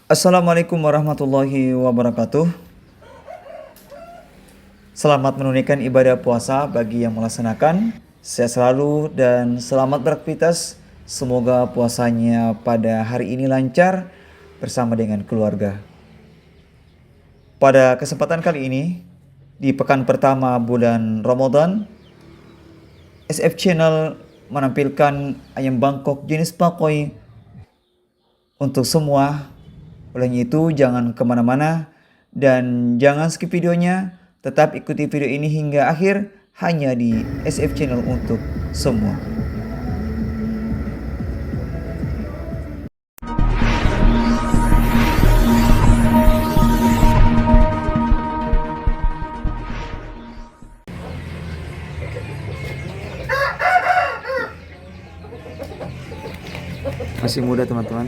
Assalamualaikum warahmatullahi wabarakatuh. Selamat menunaikan ibadah puasa bagi yang melaksanakan. Sehat selalu dan selamat beraktivitas. Semoga puasanya pada hari ini lancar bersama dengan keluarga. Pada kesempatan kali ini, di pekan pertama bulan Ramadan, SF Channel menampilkan ayam Bangkok jenis pakoi untuk semua. Oleh itu jangan kemana-mana dan jangan skip videonya. Tetap ikuti video ini hingga akhir hanya di SF Channel untuk semua. Masih muda teman-teman.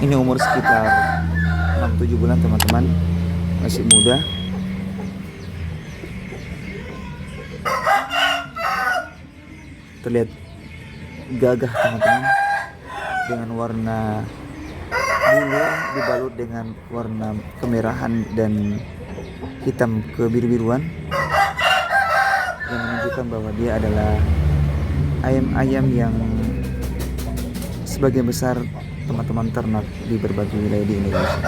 Ini umur sekitar 6-7 bulan teman-teman, masih muda. Terlihat gagah teman-teman, dengan warna bulu dibalut dengan warna kemerahan dan hitam kebiru-biruan, yang menunjukkan bahwa dia adalah ayam-ayam yang sebagian besar teman-teman ternak di berbagai wilayah di Indonesia.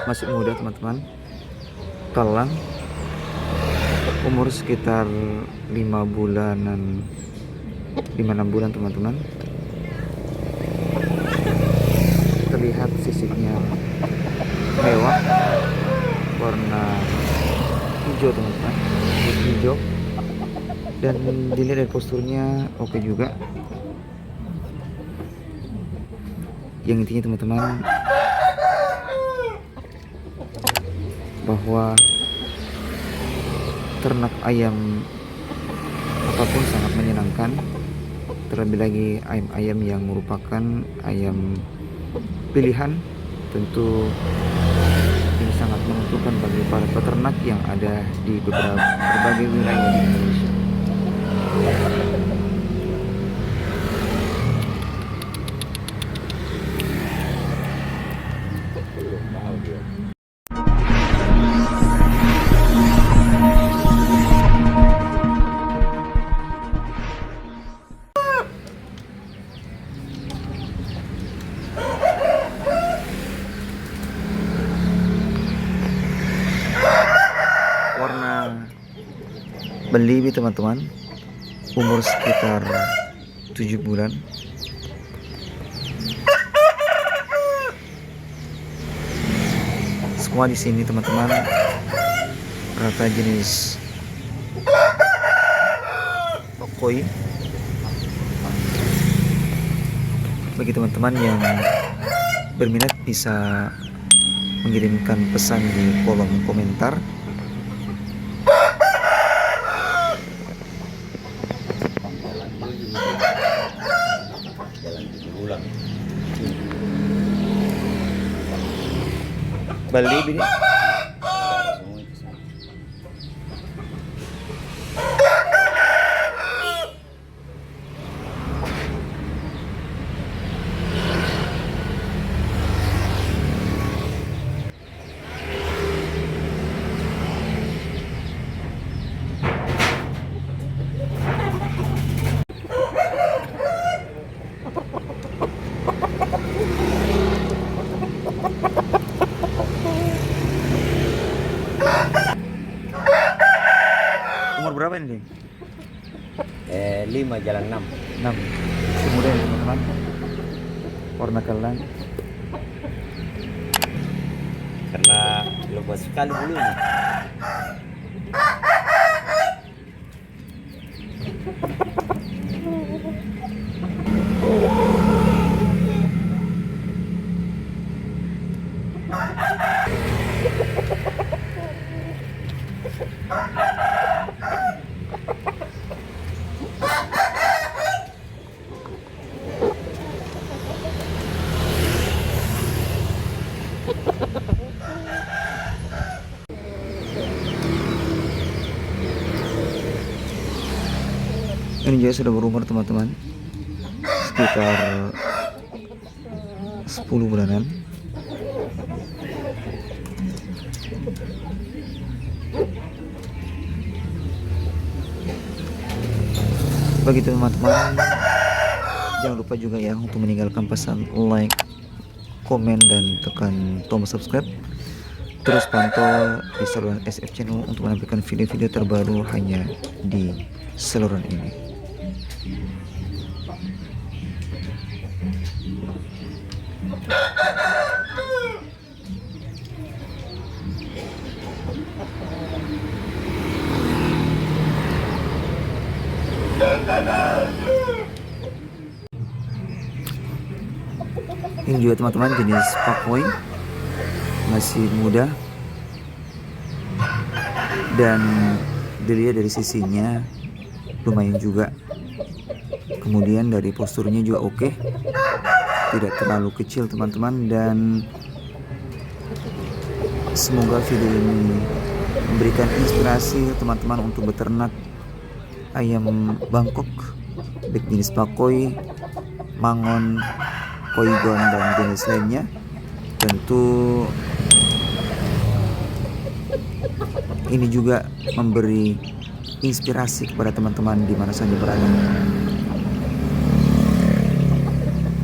Masih muda teman-teman, telang, umur sekitar 5 bulanan, 5-6 bulan teman-teman. Terlihat sisiknya mewah, warna hijau teman-teman, hijau, dan dilihat dari posturnya oke juga. Yang intinya teman-teman, bahwa ternak ayam apapun sangat menyenangkan, terlebih lagi ayam-ayam yang merupakan ayam pilihan. Tentu ini sangat menguntungkan bagi para peternak yang ada di berbagai wilayah di Indonesia. Warna beliwi teman-teman, umur sekitar 7 bulan. Semua di sini teman-teman rata jenis pakoi. Bagi teman-teman yang berminat bisa mengirimkan pesan di kolom komentar. Bali ini umur berapa ini? 5 jalan 6. 6. Kemudian teman-teman, warna kelang. Karena belum kuat sekali bulunya. Ini juga sudah berumur teman-teman, sekitar 10 bulanan. Begitu teman-teman, jangan lupa juga ya untuk meninggalkan pesan like, komen, dan tekan tombol subscribe. Terus pantau di saluran SF Channel untuk menampilkan video-video terbaru hanya di saluran ini. Ini juga teman-teman jenis pakoi, masih muda, dan dilihat dari sisinya lumayan juga. Kemudian dari posturnya juga oke, tidak terlalu kecil teman-teman. Dan semoga video ini memberikan inspirasi teman-teman untuk beternak ayam Bangkok baik jenis pakoi, mangon, poigon, dan jenis lainnya. Tentu ini juga memberi inspirasi kepada teman-teman di mana saja berada.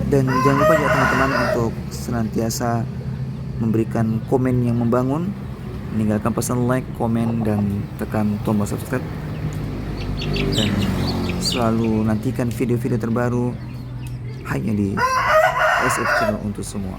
Dan jangan lupa ya teman-teman untuk senantiasa memberikan komen yang membangun, meninggalkan pesan like, komen, dan tekan tombol subscribe. Dan selalu nantikan video-video terbaru hanya di SF Channel untuk semua.